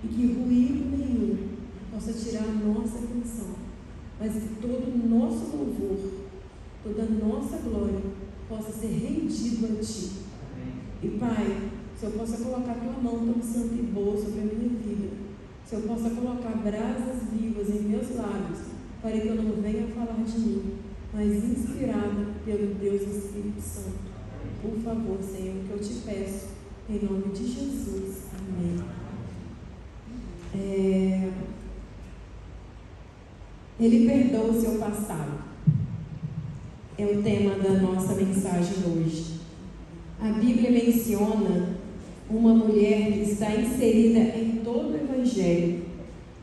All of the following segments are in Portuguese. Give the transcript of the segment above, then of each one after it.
e que ruído nenhum possa tirar a nossa atenção, mas que todo o nosso louvor, toda a nossa glória possa ser rendido a Ti. E Pai, se eu possa colocar Tua mão tão santa e boa sobre a minha vida, se eu possa colocar brasas vivas em meus lábios, para que eu não venha falar de mim, mas inspirada pelo Deus Espírito Santo. Por favor, Senhor, que eu te peço, em nome de Jesus. Amém. Ele perdoa o seu passado. É o tema da nossa mensagem hoje. A Bíblia menciona uma mulher que está inserida em todo o Evangelho.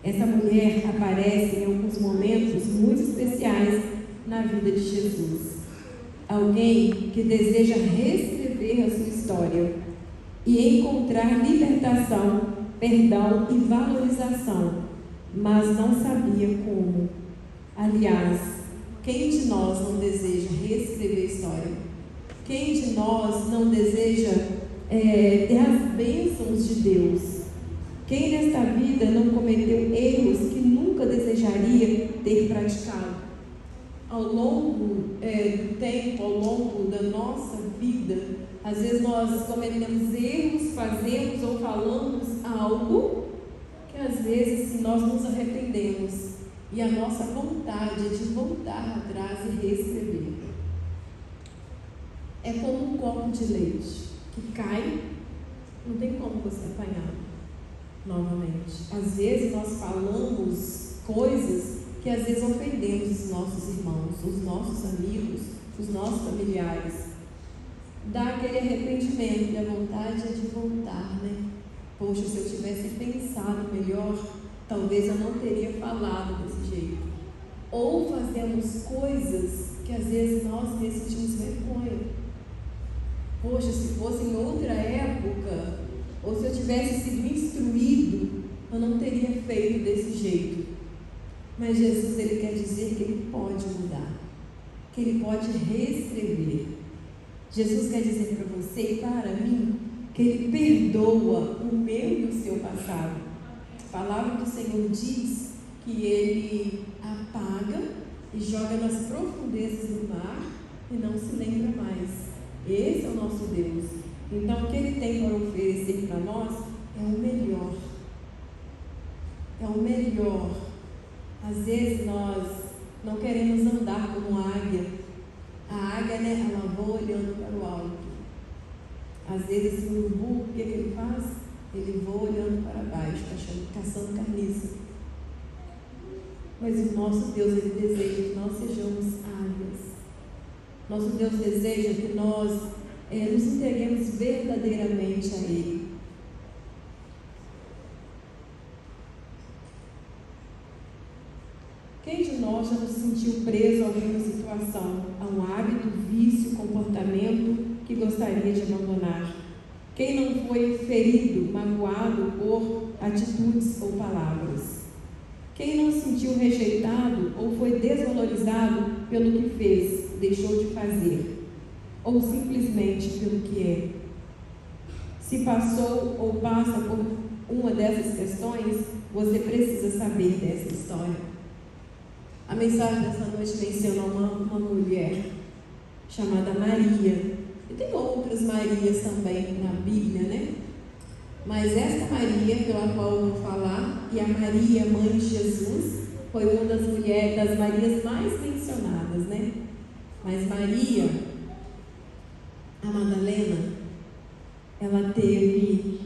Essa mulher aparece em alguns momentos muito especiais na vida de Jesus. Alguém que deseja reescrever a sua história e encontrar libertação, perdão e valorização, mas não sabia como. Aliás, quem de nós não deseja reescrever a história? Quem de nós não deseja ter as bênçãos de Deus? Quem nesta vida não cometeu erros que nunca desejaria ter praticado? Ao longo do tempo, ao longo da nossa vida, às vezes nós cometemos erros, fazemos ou falamos algo que às vezes, se nós nos arrependemos, e a nossa vontade é de voltar atrás e reescrever. É como um copo de leite que cai, não tem como você apanhar novamente. Às vezes nós falamos coisas que às vezes ofendemos os nossos irmãos, os nossos amigos, os nossos familiares. Dá aquele arrependimento e a vontade é de voltar, né? Poxa, se eu tivesse pensado melhor, talvez eu não teria falado desse jeito. Ou fazemos coisas que às vezes nós mesmos sentimos vergonha. Poxa, se fosse em outra época, ou se eu tivesse sido instruído, eu não teria feito desse jeito. Mas Jesus, Ele quer dizer que Ele pode mudar, que Ele pode reescrever. Jesus quer dizer para você e para mim que Ele perdoa o meu e o seu passado. A palavra do Senhor diz que Ele apaga e joga nas profundezas do mar e não se lembra mais. Esse é o nosso Deus. Então, o que Ele tem para oferecer para nós é o melhor. É o melhor. Às vezes nós não queremos andar como águia. A águia, né, ela voa olhando para o alto. Às vezes o urubu, o que ele faz? Ele voa olhando para baixo, caçando carniça. Mas o nosso Deus, Ele deseja que nós sejamos águias. Nosso Deus deseja que nós nos entreguemos verdadeiramente a Ele. Quem de nós já nos sentiu preso a alguma situação, a um hábito, vício, comportamento que gostaria de abandonar? Quem não foi ferido, magoado por atitudes ou palavras? Quem não se sentiu rejeitado ou foi desvalorizado pelo que fez, deixou de fazer, ou simplesmente pelo que é? Se passou ou passa por uma dessas questões, você precisa saber dessa história. A mensagem dessa noite menciona uma mulher chamada Maria. E tem outras Marias também na Bíblia, né? Mas esta Maria, pela qual eu vou falar, e a Maria, mãe de Jesus, foi uma das mulheres, das Marias mais mencionadas, né? Mas Maria, a Madalena, ela teve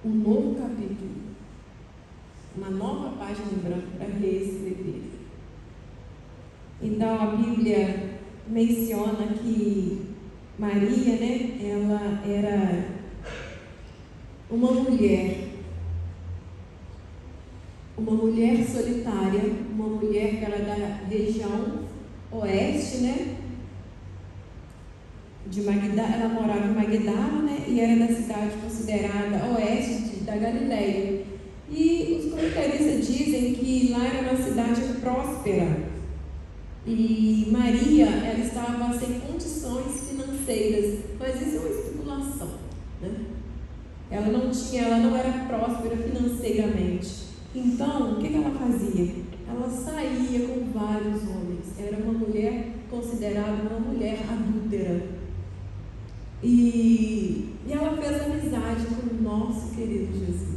um novo capítulo, uma nova página em branco para reescrever. Então a Bíblia menciona que Maria, né, ela era uma mulher solitária, uma mulher que era da região oeste, né, de Magdala. Ela morava em Magdala, né, e era da cidade considerada oeste da Galileia. E os comentaristas dizem que lá era uma cidade próspera. E Maria, ela estava sem condições financeiras, mas isso é uma especulação, né? ela não era próspera financeiramente. Então, o que ela fazia? Ela saía com vários homens. Era uma mulher considerada uma mulher adúltera. E ela fez amizade com o nosso querido Jesus.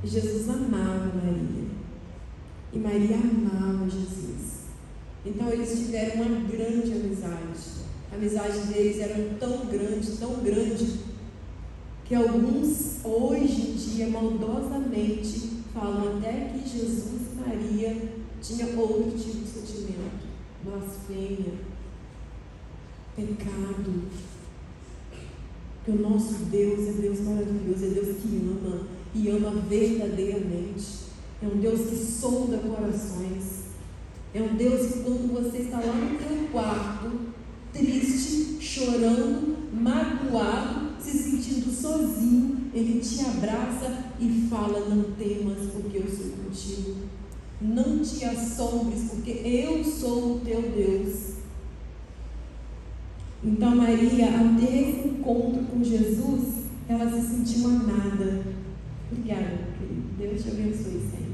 Jesus amava Maria. E Maria amava Jesus. Então eles tiveram uma grande amizade. A amizade deles era tão grande, que alguns hoje em dia maldosamente falam até que Jesus e Maria tinham outro tipo de sentimento. Blasfêmia, pecado. Porque o nosso Deus é Deus maravilhoso, é Deus que ama e ama verdadeiramente. É um Deus que sonda corações. É um Deus que quando você está lá no teu quarto, triste, chorando, magoado, se sentindo sozinho, Ele te abraça e fala: não temas, porque eu sou contigo. Não te assombres, porque eu sou o teu Deus. Então Maria, ao ter esse encontro com Jesus, ela se sentiu amada. Obrigada, querido. Deus te abençoe, Senhor.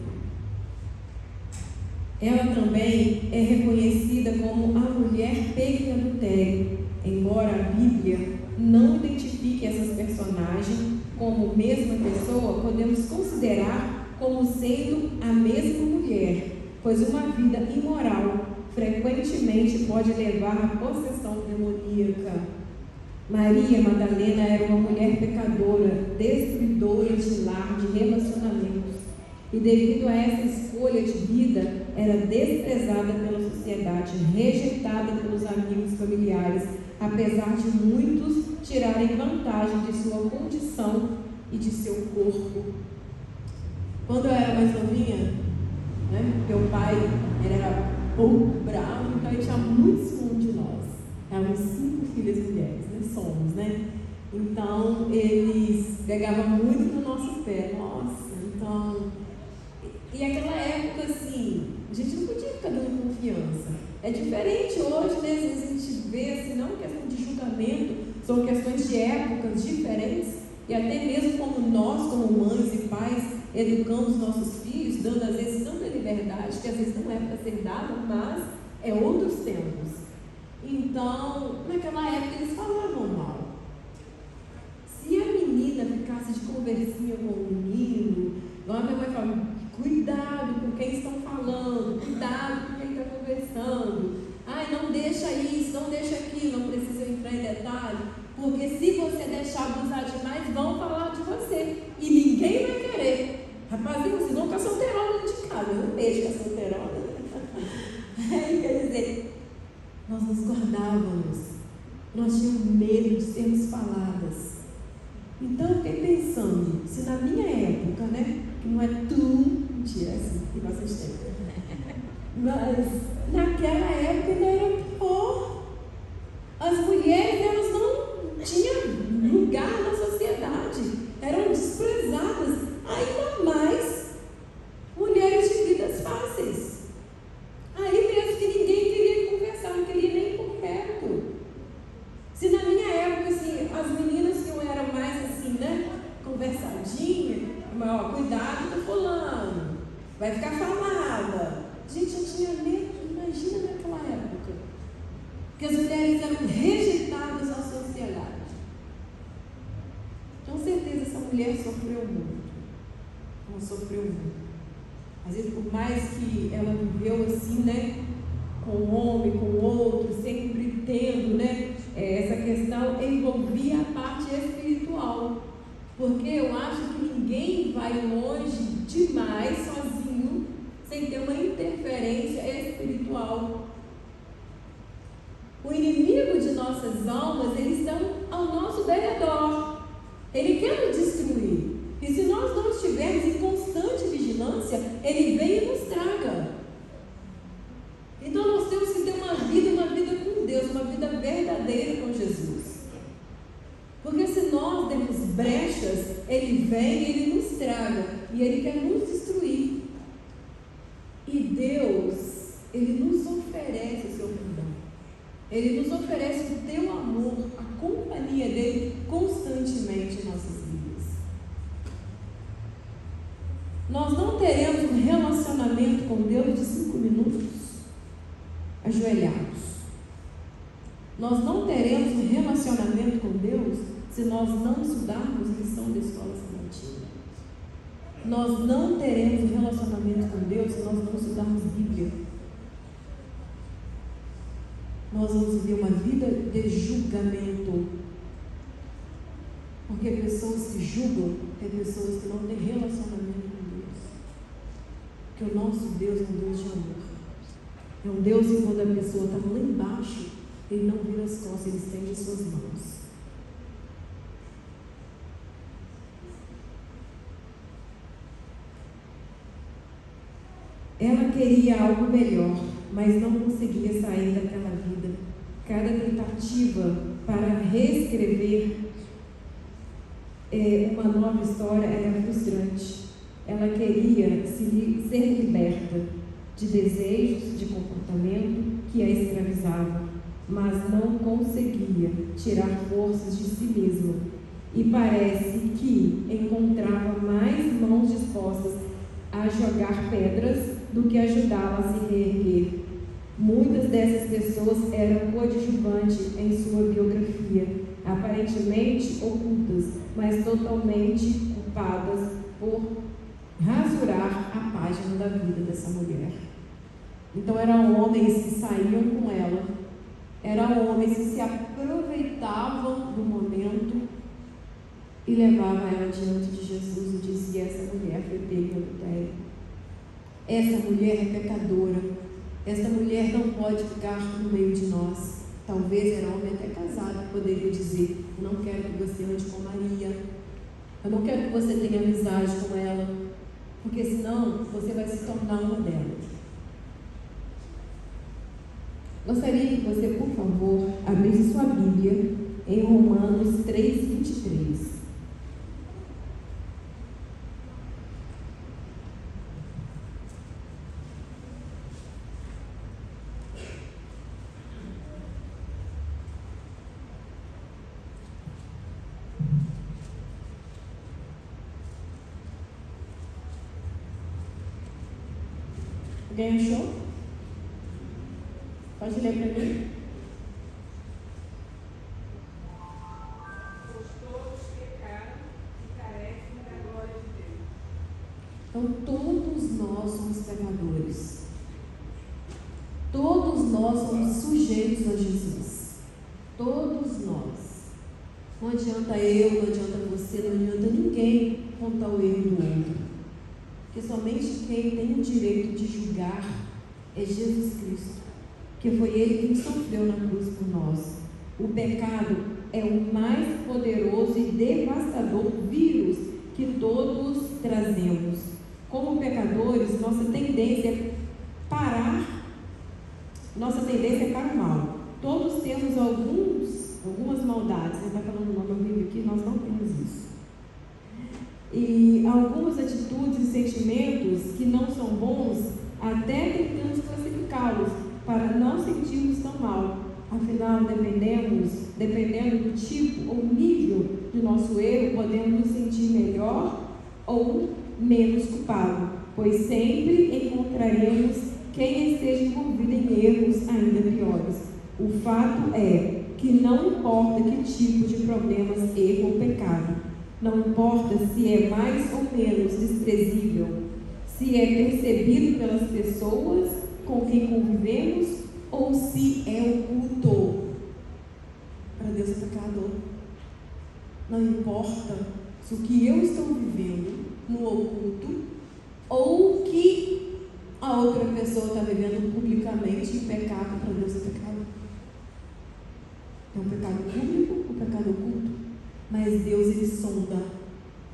Ela também é reconhecida como a mulher pega em adultério, embora a Bíblia não identifique essas personagens como mesma pessoa, podemos considerar como sendo a mesma mulher, pois uma vida imoral frequentemente pode levar à possessão demoníaca. Maria Madalena era uma mulher pecadora, destruidora de lar, de relacionamentos, e devido a essa escolha de vida, era desprezada pela sociedade, rejeitada pelos amigos e familiares, apesar de muitos tirarem vantagem de sua condição e de seu corpo. Quando eu era mais novinha, meu pai ele era pouco bravo, então ele tinha muito ciúme de nós. Éramos 5 filhas mulheres, somos, Então eles pegavam muito no nosso pé, nossa, então. E aquela época, assim, a gente não podia ficar dando confiança. É diferente hoje, Às vezes a gente vê, assim, não questão de julgamento, são questões de épocas diferentes, e até mesmo como nós, como mães e pais, educamos nossos filhos, dando às vezes tanta liberdade, que às vezes não é para ser dada, mas é outros tempos. Então, naquela época eles falavam mal. Se a menina ficasse de conversinha com o menino, igual a minha mãe fala, cuidado com quem estão falando, cuidado com quem está conversando. Ai, não deixa isso, não deixa aquilo, não precisa entrar em detalhe, porque se você deixar abusar demais, vão falar de você e ninguém vai querer. Rapazinho, vocês vão com a solteirona dentro de casa, eu não deixo com a solteirona. Quer dizer, nós nos guardávamos, nós tínhamos medo de sermos faladas. Então eu fiquei pensando, se na minha época, que não é tu, mentira, assim, tem bastante tempo, mas naquela época ainda era pior. As mulheres, elas não tinham lugar na sociedade, eram desprezadas, ainda mais mulheres de vidas fáceis. Aí mesmo que ninguém queria conversar, não queria nem ir por perto. Se na minha época, assim, as meninas que eu era mais assim, conversadinha, mas cuidado com fulano, vai ficar falada. Gente, eu tinha medo, imagina naquela época, que as mulheres eram rejeitadas na sociedade. Com certeza essa mulher sofreu muito. Ela sofreu muito. Às vezes, por mais que ela viveu assim, com um homem, com o outro, sempre tendo, essa questão envolvia a parte espiritual. Porque eu acho que ninguém vai longe demais sozinho, sem ter uma interferência espiritual. O inimigo de nossas almas, eles estão ao nosso derredor. Ele quer nos destruir. E se nós não estivermos em constante vigilância, ele vem e nos traga. Então nós temos que ter uma vida com Deus, uma vida verdadeira com Jesus. Porque se nós demos brechas, ele vem e ele nos traga. E ele quer nos destruir. E Deus, ele nos oferece o seu perdão. Ele nos oferece o teu amor, a companhia dele constantemente em nossas vidas. Nós não teremos um relacionamento com Deus de 5 minutos ajoelhados. Nós não teremos um relacionamento com Deus se nós não estudarmos a lição da escola sabatina. Nós não teremos um relacionamento com Deus se nós não estudarmos Bíblia. Nós vamos viver uma vida de julgamento. Porque pessoas que julgam é pessoas que não têm relacionamento com Deus. Porque o nosso Deus é um Deus de amor. É um Deus que quando a pessoa está lá embaixo, Ele não vira as costas, Ele estende as suas mãos. Ela queria algo melhor, mas não conseguia sair daquela vida. Cada tentativa para reescrever uma nova história era frustrante. Ela queria ser liberta de desejos, de comportamento que a escravizava, mas não conseguia tirar forças de si mesma. E parece que encontrava mais mãos dispostas a jogar pedras do que ajudá-la a se reerguer. Muitas dessas pessoas eram coadjuvantes em sua biografia, aparentemente ocultas, mas totalmente culpadas por rasurar a página da vida dessa mulher. Então eram homens que saíam com ela, eram homens que se aproveitavam do momento e levavam ela diante de Jesus e dizia: essa mulher foi pega em adultério, essa mulher é pecadora, essa mulher não pode ficar no meio de nós. Talvez era homem até casado que poderia dizer: eu não quero que você ande com Maria, eu não quero que você tenha amizade com ela, porque senão você vai se tornar uma delas. Gostaria que você, por favor, abrisse sua Bíblia em Romanos 3:23. Alguém achou? Pode ler para mim? Pois todos pecaram e carecem da glória de Deus. Então, todos nós somos pecadores. Todos nós somos sujeitos a Jesus. Todos nós. Não adianta eu, não adianta você, não adianta ninguém contar o erro do outro. Porque somente quem tem o direito de julgar é Jesus Cristo. Porque foi Ele quem sofreu na cruz por nós. O pecado é o mais poderoso e devastador vírus que todos trazemos. Como pecadores, nossa tendência é para o mal. Todos temos algumas maldades. Você está falando o nome horrível aqui, nós não temos isso. E algumas atitudes e sentimentos que não são bons, até tentamos classificá-los para não sentirmos tão mal. Afinal, dependendo do tipo ou nível do nosso erro, podemos nos sentir melhor ou menos culpado, pois sempre encontraremos quem esteja envolvido em erros ainda piores. O fato é que não importa que tipo de problemas, erro ou pecado, não importa se é mais ou menos desprezível, se é percebido pelas pessoas com quem convivemos ou se é oculto. Para Deus é pecador. Não importa se o que eu estou vivendo no oculto ou que a outra pessoa está vivendo publicamente, o pecado para Deus é pecado. É um pecado público, um pecado oculto. Mas Deus, Ele sonda.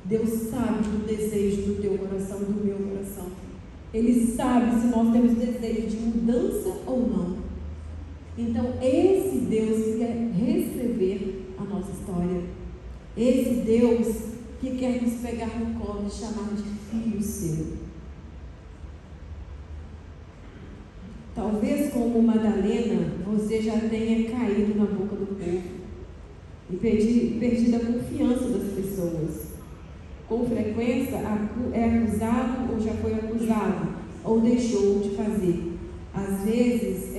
Deus sabe do desejo do teu coração, do meu coração. Ele sabe se nós temos desejo de mudança ou não. Então, esse Deus que quer reescrever a nossa história. Esse Deus que quer nos pegar no colo e chamar de filho seu. Talvez como Madalena, você já tenha caído na boca do povo e perdido a confiança das pessoas. Com frequência é acusado ou já foi acusado ou deixou de fazer. Às vezes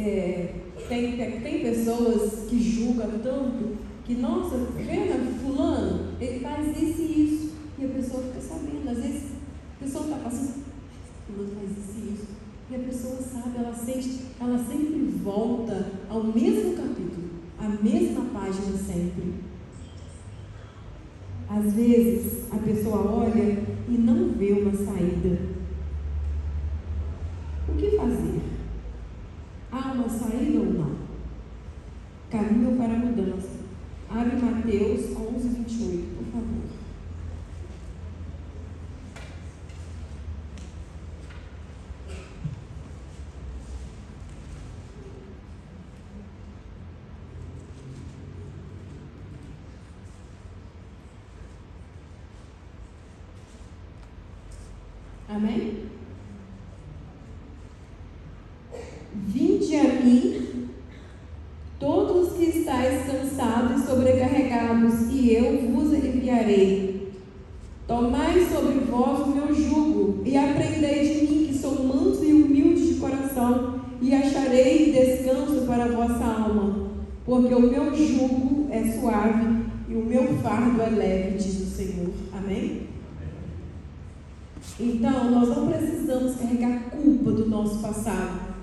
tem pessoas que julgam tanto que, nossa, vendo fulano, ele faz isso e isso, e a pessoa fica sabendo. Às vezes a pessoa está passando, fulano faz isso e isso, e a pessoa sabe, ela sente, ela sempre volta ao mesmo capítulo, à mesma página sempre. Às vezes a pessoa olha e não vê uma saída. O que fazer? Há uma saída ou não? Caminho para a mudança. Abre Mateus 11, 28, por favor. Amém? Vinde a mim, todos que estáis cansados e sobrecarregados, e eu vos aliviarei. Tomai sobre vós o meu jugo, e aprendei de mim, que sou manso e humilde de coração, e acharei descanso para a vossa alma, porque o meu jugo é suave e o meu fardo é leve, diz o Senhor. Amém? Então, nós não precisamos carregar a culpa do nosso passado.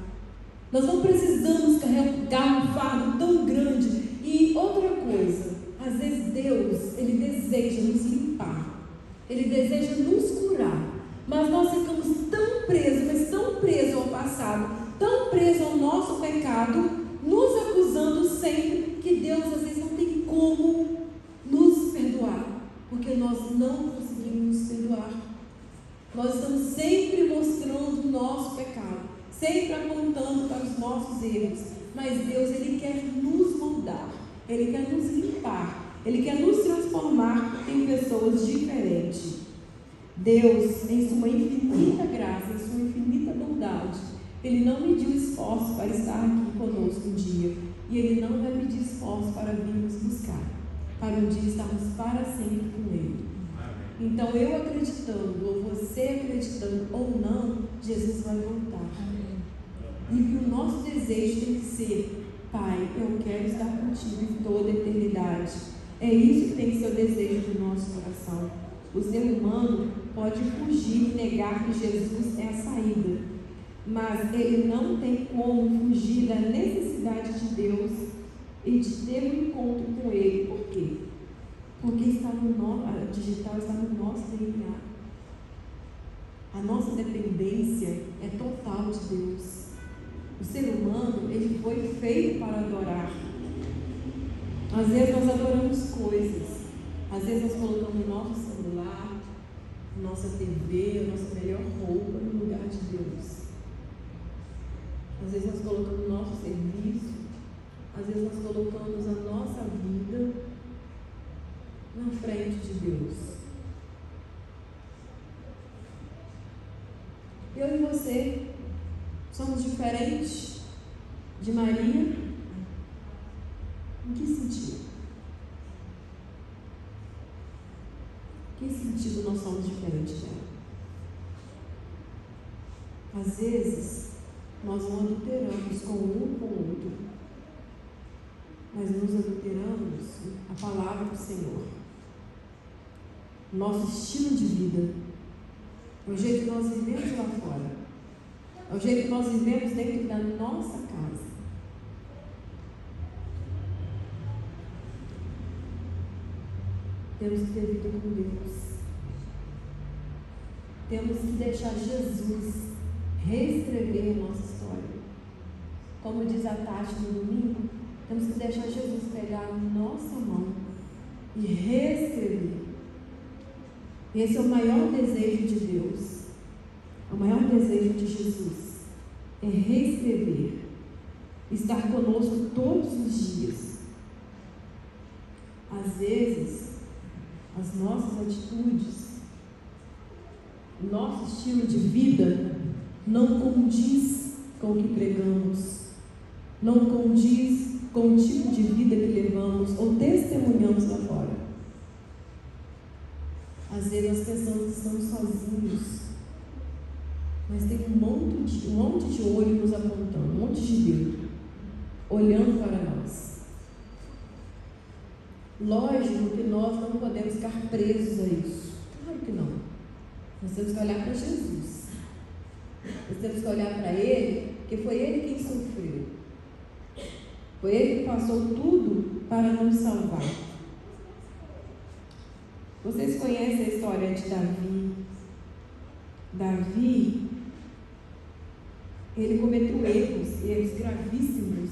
Nós não precisamos carregar um fardo tão grande. E outra coisa, às vezes Deus, Ele deseja nos limpar. Ele deseja nos curar. Mas nós ficamos tão presos, mas tão presos ao passado, tão presos ao nosso pecado, nos acusando sempre, que Deus às vezes não tem como nos perdoar. Porque nós não conseguimos nos perdoar. Nós estamos sempre mostrando o nosso pecado, sempre apontando para os nossos erros. Mas Deus, Ele quer nos moldar, Ele quer nos limpar, Ele quer nos transformar em pessoas diferentes. Deus, em sua infinita graça, em sua infinita bondade, Ele não mediu esforço para estar aqui conosco um dia. E Ele não vai medir esforço para vir nos buscar, para um dia estarmos para sempre com Ele. Então, eu acreditando, ou você acreditando ou não, Jesus vai voltar. E que o nosso desejo tem que ser: Pai, eu quero estar contigo em toda a eternidade. É isso que tem que ser o desejo do nosso coração. O ser humano pode fugir e negar que Jesus é a saída, mas ele não tem como fugir da necessidade de Deus e de ter um encontro com Ele. Por quê? Porque a digital está no nosso DNA. A nossa dependência é total de Deus. O ser humano, ele foi feito para adorar. Às vezes nós adoramos coisas. Às vezes nós colocamos o nosso celular, nossa TV, a nossa melhor roupa no lugar de Deus. Às vezes nós colocamos o nosso serviço. Às vezes nós colocamos a nossa vida na frente de Deus. Eu e você somos diferentes de Maria? Em que sentido? Em que sentido nós somos diferentes dela? Às vezes, nós não adulteramos com um com o outro, mas nos adulteramos a palavra do Senhor. Nosso estilo de vida, é o jeito que nós vivemos lá fora, é o jeito que nós vivemos dentro da nossa casa. Temos que ter vida com Deus. Temos que deixar Jesus reescrever a nossa história. Como diz a Tati no domingo, temos que deixar Jesus pegar a nossa mão e reescrever. Esse é o maior desejo de Deus. O maior desejo de Jesus é reescrever, estar conosco todos os dias. Às vezes, as nossas atitudes, o nosso estilo de vida não condiz com o que pregamos, não condiz com o tipo de vida que levamos ou testemunhamos lá fora. Às vezes nós pensamos que estamos sozinhos, mas tem um monte de olho nos apontando, um monte de dedo olhando para nós. Lógico que nós não podemos ficar presos a isso. Claro que não. Nós temos que olhar para Jesus. Nós temos que olhar para Ele, porque foi Ele quem sofreu. Foi Ele que passou tudo para nos salvar. Vocês conhecem a história de Davi? Davi, ele cometeu erros gravíssimos.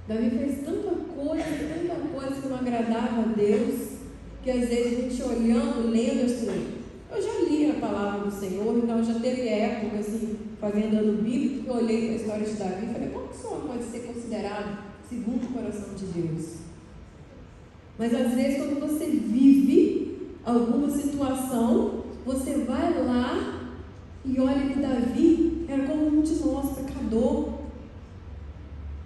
Davi fez tanta coisa que não agradava a Deus, que às vezes a gente olhando, lendo assim, eu já li a palavra do Senhor, então já teve época assim, fazendo ano bíblico, que eu olhei para a história de Davi e falei, como que o homem pode ser considerado segundo o coração de Deus? Mas às vezes quando você vive alguma situação, você vai lá e olha que Davi era como um de nós, pecador,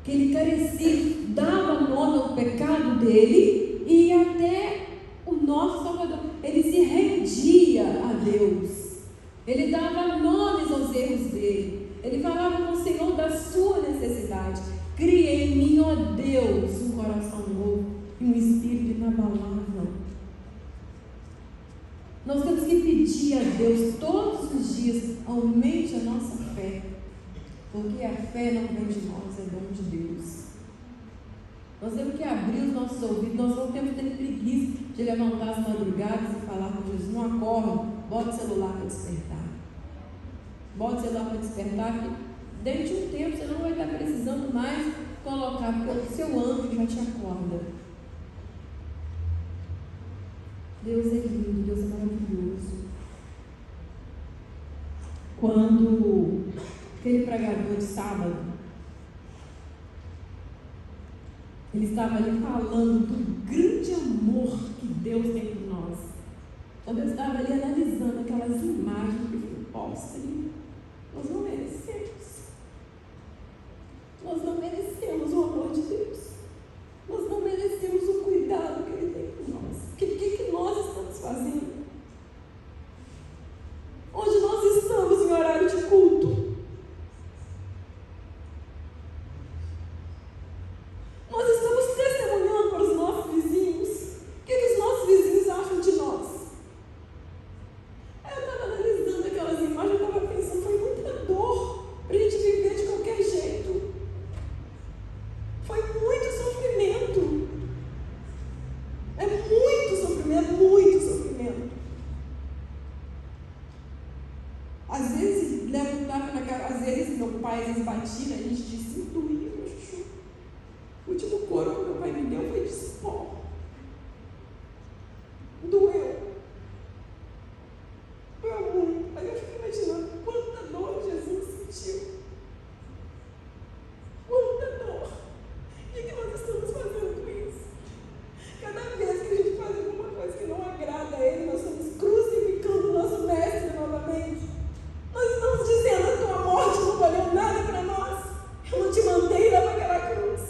que ele carecia, dava nome ao pecado dele e até o nosso Salvador, ele se rendia a Deus, ele dava nomes aos erros dele, ele falava com o Senhor da sua necessidade. Cria em mim, ó Deus, um coração novo e um espírito inabalável. Nós temos que pedir a Deus todos os dias, aumente a nossa fé, porque a fé não vem de nós, é dom de Deus. Nós temos que abrir os nossos ouvidos, nós não temos que ter preguiça de levantar as madrugadas e falar com Jesus, não acorda, bota o celular para despertar. Bota o celular para despertar, que dentro de um tempo você não vai estar precisando mais colocar, porque o seu anjo já te acorda. Deus é lindo, Deus é maravilhoso. Quando aquele pregador de sábado, ele estava ali falando do grande amor que Deus tem por nós. Quando eu estava ali analisando aquelas imagens, eu falei, poxa, nós não merecemos. Nós não merecemos o amor de Deus. Nós não merecemos o cuidado que Ele tem por nós. O que nós estamos fazendo? Onde nós estamos em horário de culto? Nós estamos testemunhando para os nossos vizinhos. O que os nossos vizinhos acham de nós? Eu estava analisando aquelas imagens, eu estava pensando, foi muita dor para a gente viver de qualquer jeito. Foi muito sofrimento. É muito sofrimento, muito sofrimento. Às vezes, leva um tapa na cara, às vezes meu pai às vezes batia, a gente disse, doía, meu chuchu. O último couro que meu pai me deu foi de pó. Doeu. Doeu muito. Mas eu fico imaginando quanta dor Jesus sentiu. Quanta dor. O que nós estamos fazendo com isso? Cada vez que a gente faz alguma coisa que não agrada a Ele, nós estamos crucificando o nosso mestre novamente. Nós estamos dizendo, a tua morte não valeu nada para nós. Eu não te mandei lá para aquela cruz.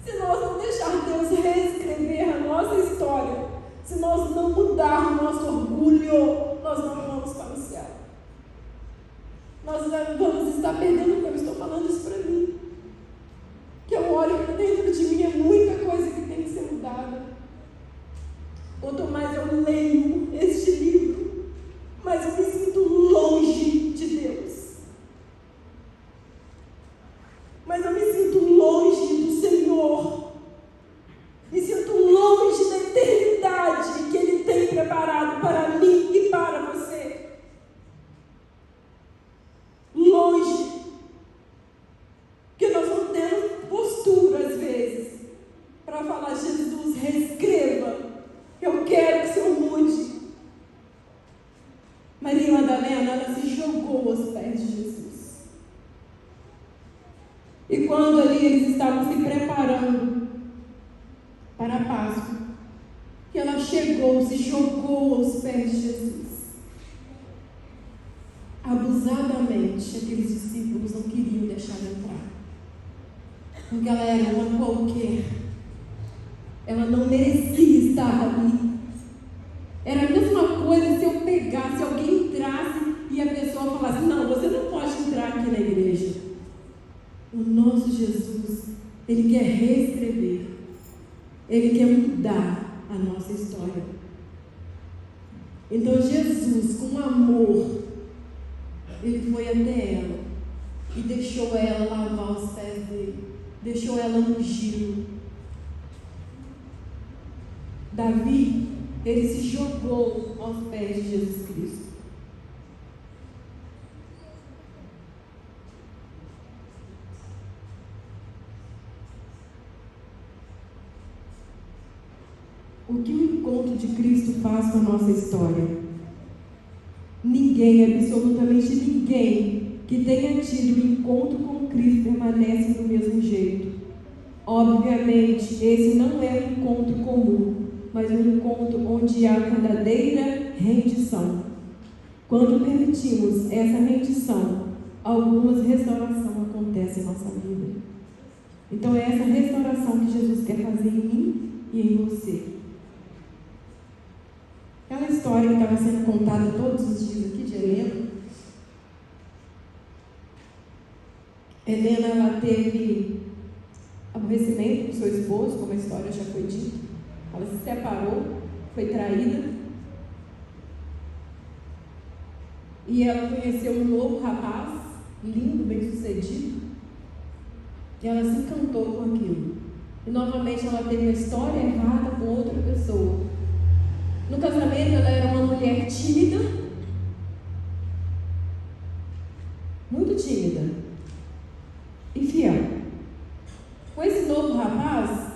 Se nós não deixar Deus reescrever a nossa história, se nós não mudar o nosso orgulho, nós não vamos para o céu. Nós vamos estar perdendo o que eu estou falando isso para mim. Que eu olho para dentro de mim, é muita coisa que tem que ser mudada. Quanto mais eu leio este livro, mais eu me sinto longe de Deus. Mas eu me sinto longe do Senhor. Me sinto longe da eternidade que Ele tem preparado para mim e para você. Longe. Porque nós não temos postura, às vezes, para falar, Jesus, reescreva. Eu quero que o Senhor mude. Maria Madalena, ela se jogou aos pés de Jesus. E quando ali eles estavam se preparando para a Páscoa, que ela chegou, se jogou aos pés de Jesus, abusadamente, aqueles discípulos não queriam deixar ela entrar. Porque ela era uma qualquer. Ela não merecia estar ali. Era a mesma coisa se eu pegasse, alguém entrasse e a pessoa falasse: não, você não pode entrar aqui na igreja. O nosso Jesus, Ele quer reescrever. Ele quer mudar a nossa história. Então Jesus, com amor, Ele foi até ela e deixou ela lavar os pés dele, deixou ela ungir. Davi, ele se jogou aos pés de Jesus Cristo. O que o encontro de Cristo faz com a nossa história? Ninguém, absolutamente ninguém, que tenha tido um encontro com Cristo permanece do mesmo jeito. Obviamente, esse não é um encontro comum, mas um encontro onde há verdadeira rendição. Quando permitimos essa rendição, algumas restaurações acontecem em nossa vida. Então é essa restauração que Jesus quer fazer em mim e em você. Aquela história que estava sendo contada todos os dias aqui de Helena. Helena, ela teve aborrecimento com seu esposo, como a história já foi dita. Ela se separou, foi traída. E ela conheceu um novo rapaz, lindo, bem-sucedido. E ela se encantou com aquilo. E novamente ela teve uma história errada com outra pessoa. No casamento ela era uma mulher tímida, muito tímida e fiel. Com esse novo rapaz,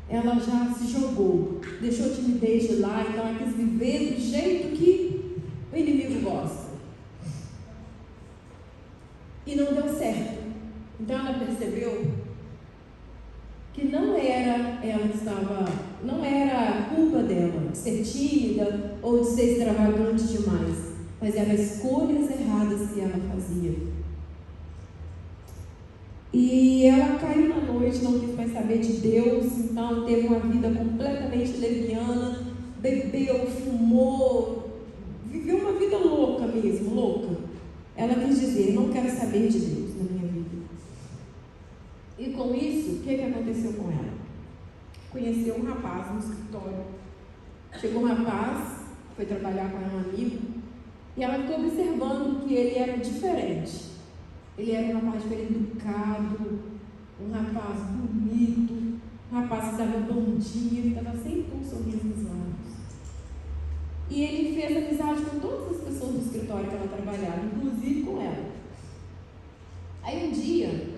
ela já se jogou, deixou a timidez de lá, então ela quis viver do jeito que o inimigo gosta. E não deu certo. Então ela percebeu que não era ela que estava, não era culpa dela de ser tímida ou de ser extravagante demais, mas eram escolhas erradas que ela fazia. E ela caiu na noite, não quis mais saber de Deus, então teve uma vida completamente leviana, bebeu, fumou, viveu uma vida louca mesmo, louca. Ela quis dizer: não quero saber de Deus na minha vida. E com isso, o que aconteceu com ela? Conheceu um rapaz no escritório. Chegou um rapaz, foi trabalhar com um amigo, e ela ficou observando que ele era diferente. Ele era um rapaz diferente, educado, um rapaz bonito, um rapaz que dava bom dia, ele estava sempre com um sorriso nos lábios. E ele fez amizade com todas as pessoas do escritório que ela trabalhava, inclusive com ela. Aí um dia,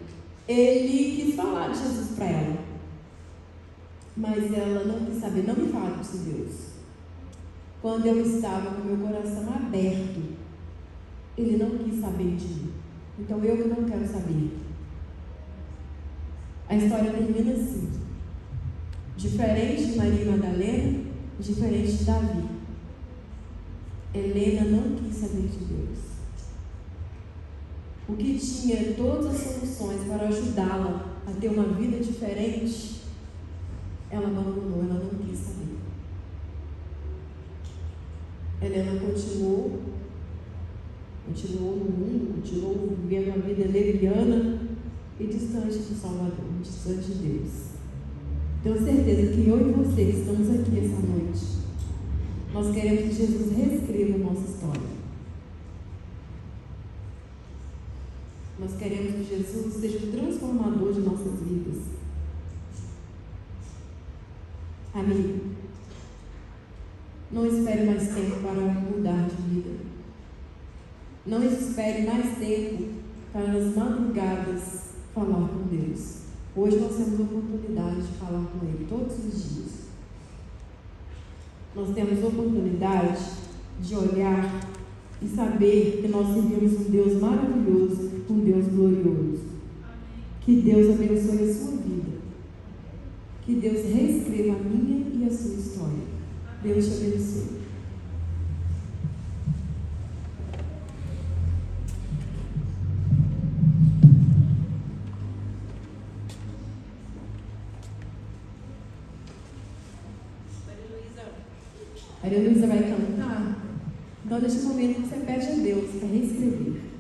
ele quis falar de Jesus para ela, mas ela não quis saber. Não me fala de Deus. Quando eu estava com meu coração aberto, ele não quis saber de mim. Então eu que não quero saber. A história termina assim: diferente de Maria Madalena, diferente de Davi. Helena não quis saber de Deus. O que tinha todas as soluções para ajudá-la a ter uma vida diferente, ela abandonou, ela não quis saber. Helena continuou no mundo, continuou vivendo uma vida leviana e distante do Salvador, distante de Deus. Tenho certeza que eu e você estamos aqui essa noite. Nós queremos que Jesus reescreva a nossa história. Nós queremos que Jesus seja o transformador de nossas vidas. Amigo, não espere mais tempo para mudar de vida. Não espere mais tempo para nas madrugadas falar com Deus. Hoje nós temos a oportunidade de falar com Ele todos os dias. Nós temos a oportunidade de olhar e saber que nós servimos um Deus maravilhoso, um Deus glorioso. Que Deus abençoe a sua vida. Que Deus reescreva a minha e a sua história. Deus te abençoe. A Maria Luísa vai cantar. Então, neste momento, você pede a Deus para reescrever.